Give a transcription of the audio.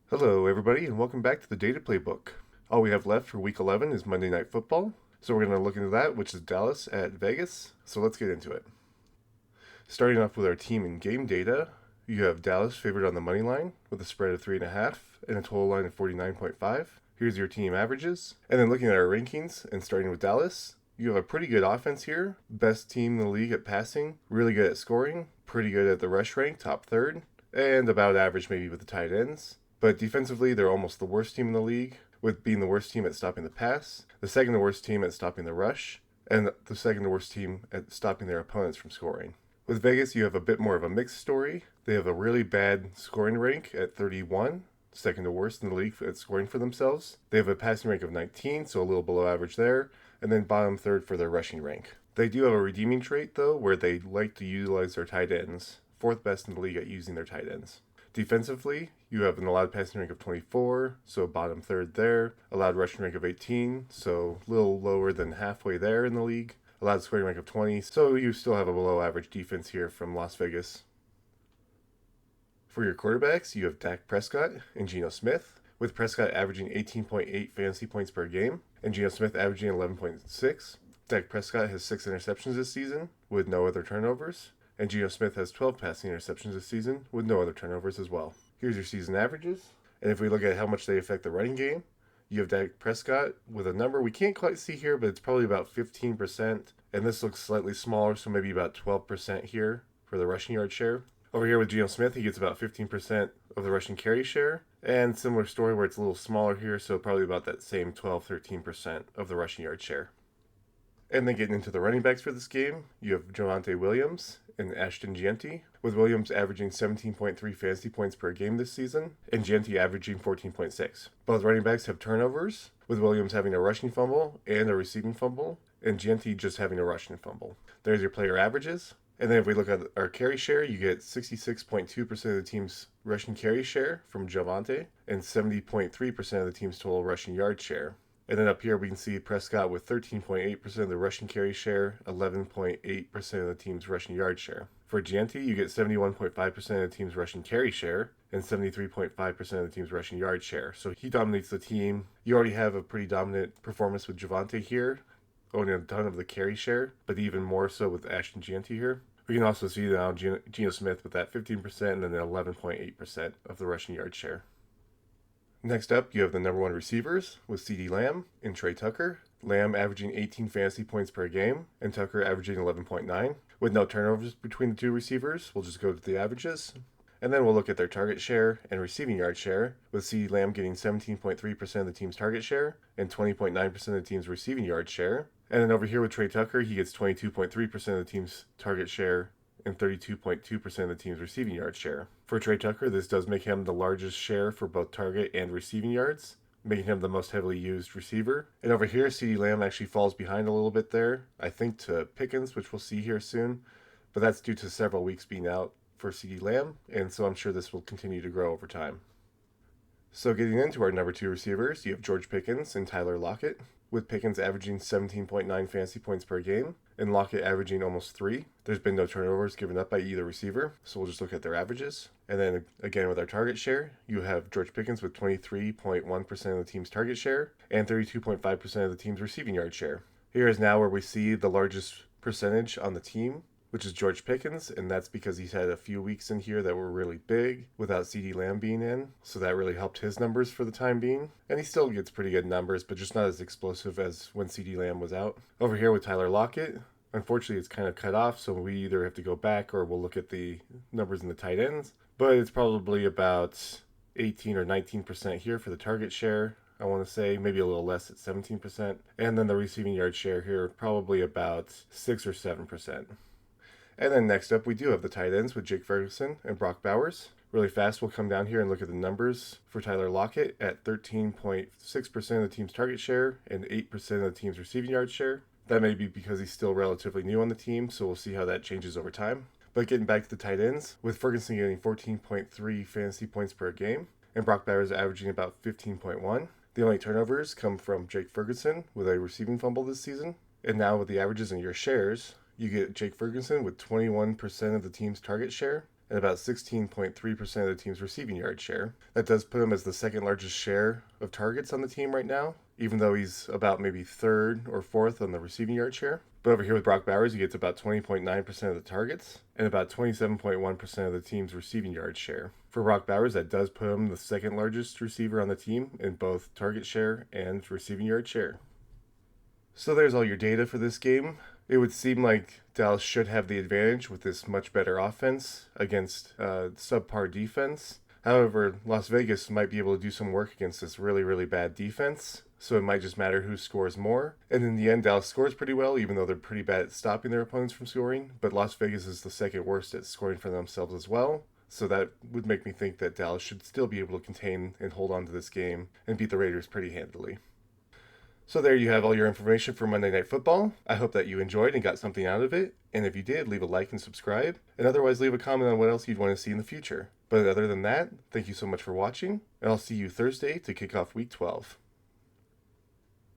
Hello, everybody, and welcome back to the Data Playbook. All we have left for Week 11 is Monday Night Football, so we're going to look into that, which is Dallas at Vegas. So let's get into it. Starting off with our team and game data, you have Dallas favored on the money line with a spread of 3.5 and a total line of 49.5. Here's your team averages. And then looking at our rankings and starting with Dallas, you have a pretty good offense here. Best team in the league at passing, really good at scoring, pretty good at the rush rank, top third, and about average maybe with the tight ends. But defensively, they're almost the worst team in the league, with being the worst team at stopping the pass, the second to worst team at stopping the rush, and the second to worst team at stopping their opponents from scoring. With Vegas, you have a bit more of a mixed story. They have a really bad scoring rank at 31, second to worst in the league at scoring for themselves. They have a passing rank of 19, so a little below average there, and then bottom third for their rushing rank. They do have a redeeming trait, though, where they like to utilize their tight ends, fourth best in the league at using their tight ends. Defensively, you have an allowed passing rank of 24, so bottom third there. Allowed rushing rank of 18, so a little lower than halfway there in the league. Allowed scoring rank of 20, so you still have a below average defense here from Las Vegas. For your quarterbacks, you have Dak Prescott and Geno Smith, with Prescott averaging 18.8 fantasy points per game and Geno Smith averaging 11.6. Dak Prescott has 6 interceptions this season with no other turnovers, and Geno Smith has 12 passing interceptions this season with no other turnovers as well. Here's your season averages. And if we look at how much they affect the running game, you have Dak Prescott with a number we can't quite see here, but it's probably about 15%. And this looks slightly smaller, so maybe about 12% here for the rushing yard share. Over here with Geno Smith, he gets about 15% of the rushing carry share. And similar story where it's a little smaller here, so probably about that same 12-13% of the rushing yard share. And then getting into the running backs for this game, you have Javonte Williams and Ashton Gianti, with Williams averaging 17.3 fantasy points per game this season, and Gianti averaging 14.6. Both running backs have turnovers, with Williams having a rushing fumble and a receiving fumble, and Gianti just having a rushing fumble. There's your player averages. And then if we look at our carry share, you get 66.2% of the team's rushing carry share from Javonte, and 70.3% of the team's total rushing yard share. And then up here we can see Prescott with 13.8% of the rushing carry share, 11.8% of the team's rushing yard share. For Gianti, you get 71.5% of the team's rushing carry share and 73.5% of the team's rushing yard share. So he dominates the team. You already have a pretty dominant performance with Javonte here, owning a ton of the carry share, but even more so with Ashton Gianti here. We can also see now Geno Smith with that 15% and then 11.8% of the rushing yard share. Next up, you have the number one receivers with CeeDee Lamb and Trey Tucker. Lamb averaging 18 fantasy points per game and Tucker averaging 11.9. With no turnovers between the two receivers, we'll just go to the averages. And then we'll look at their target share and receiving yard share, with CeeDee Lamb getting 17.3% of the team's target share and 20.9% of the team's receiving yard share. And then over here with Trey Tucker, he gets 22.3% of the team's target share and 32.2% of the team's receiving yard share. For Trey Tucker, this does make him the largest share for both target and receiving yards, making him the most heavily used receiver. And over here, CeeDee Lamb actually falls behind a little bit there, I think to Pickens, which we'll see here soon, but that's due to several weeks being out for CeeDee Lamb, and so I'm sure this will continue to grow over time. So getting into our number two receivers, you have George Pickens and Tyler Lockett, with Pickens averaging 17.9 fantasy points per game and Lockett averaging almost 3. There's been no turnovers given up by either receiver, so we'll just look at their averages. And then again with our target share, you have George Pickens with 23.1% of the team's target share and 32.5% of the team's receiving yard share. Here is now where we see the largest percentage on the team, which is George Pickens, and that's because he's had a few weeks in here that were really big without CeeDee Lamb being in, so that really helped his numbers for the time being. And he still gets pretty good numbers, but just not as explosive as when CeeDee Lamb was out. Over here with Tyler Lockett, unfortunately it's kind of cut off, so we either have to go back or we'll look at the numbers in the tight ends, but it's probably about 18 or 19% here for the target share. I want to say maybe a little less at 17%, and then the receiving yard share here probably about 6 or 7%. And then next up, we do have the tight ends with Jake Ferguson and Brock Bowers. Really fast, we'll come down here and look at the numbers for Tyler Lockett at 13.6% of the team's target share and 8% of the team's receiving yard share. That may be because he's still relatively new on the team, so we'll see how that changes over time. But getting back to the tight ends, with Ferguson getting 14.3 fantasy points per game and Brock Bowers averaging about 15.1. The only turnovers come from Jake Ferguson with a receiving fumble this season. And now with the averages in your shares, you get Jake Ferguson with 21% of the team's target share and about 16.3% of the team's receiving yard share. That does put him as the second largest share of targets on the team right now, even though he's about maybe third or fourth on the receiving yard share. But over here with Brock Bowers, he gets about 20.9% of the targets and about 27.1% of the team's receiving yard share. For Brock Bowers, that does put him the second largest receiver on the team in both target share and receiving yard share. So there's all your data for this game. It would seem like Dallas should have the advantage with this much better offense against subpar defense. However, Las Vegas might be able to do some work against this really, really bad defense. So it might just matter who scores more. And in the end, Dallas scores pretty well, even though they're pretty bad at stopping their opponents from scoring. But Las Vegas is the second worst at scoring for themselves as well. So that would make me think that Dallas should still be able to contain and hold on to this game and beat the Raiders pretty handily. So there you have all your information for Monday Night Football. I hope that you enjoyed and got something out of it. And if you did, leave a like and subscribe. And otherwise, leave a comment on what else you'd want to see in the future. But other than that, thank you so much for watching. And I'll see you Thursday to kick off Week 12.